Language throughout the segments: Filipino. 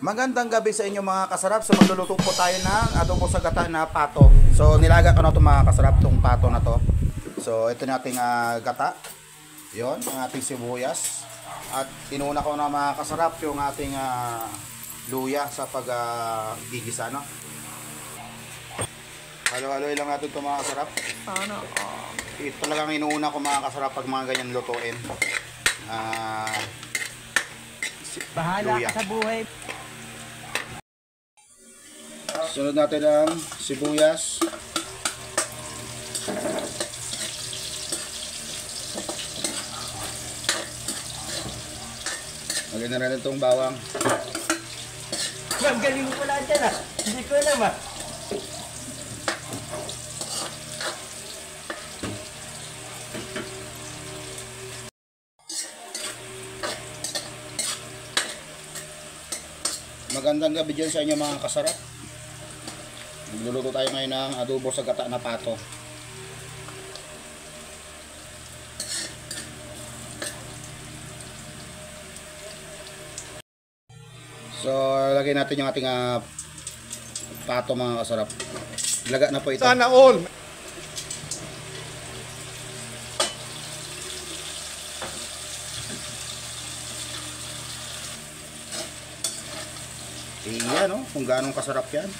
Magandang gabi sa inyo mga kasarap. So magluluto po tayo ng adobo sa gata na pato. So nilaga ko na ito mga kasarap, itong pato na to. So ito na ating gata. Yon, ang ating sibuyas. At inuna ko na mga kasarap yung ating luya sa gigisa, no? Halo-haloy lang natin ito mga kasarap. Ito talagang inuuna ko mga kasarap pag mga ganyan lutuin. Bahala luya. ka sa buhay. Sunod natin ang sibuyas. Lagyan na rin itong bawang. Ang galing mo pala dyan ah. Hindi ko alam ah. Magandang gabi dyan sa inyo mga kasarap. Magluluto tayo ngayon ng adobo sa gata na pato. So, lagay natin yung ating pato mga kasarap. Laga na po ito. Sana all! Iyan, no? Kung gaano kasarap yan.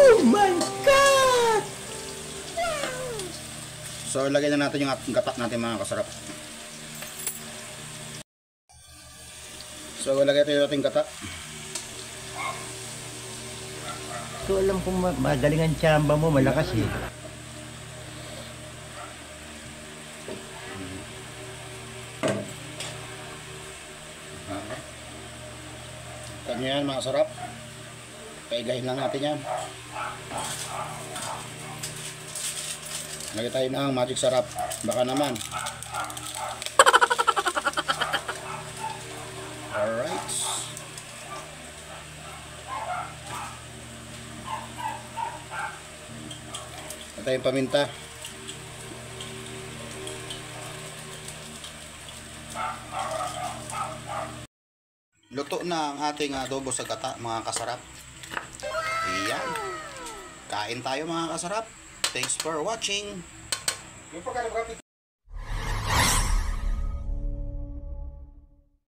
Oh my God! So, lagay na natin yung ating gata natin mga kasarap. So, lagay tayo natin gata. So alam kong magaling ang tsamba mo, malakas eh. Kanya yan mga sarap. Paigahin lang natin yan. Lagay tayo ng magic sarap. Baka naman. Alright. Lagay tayong paminta. Luto na ang ating adobo sa gata mga kasarap. Iyan. Kain tayo mga kasarap. Thanks for watching.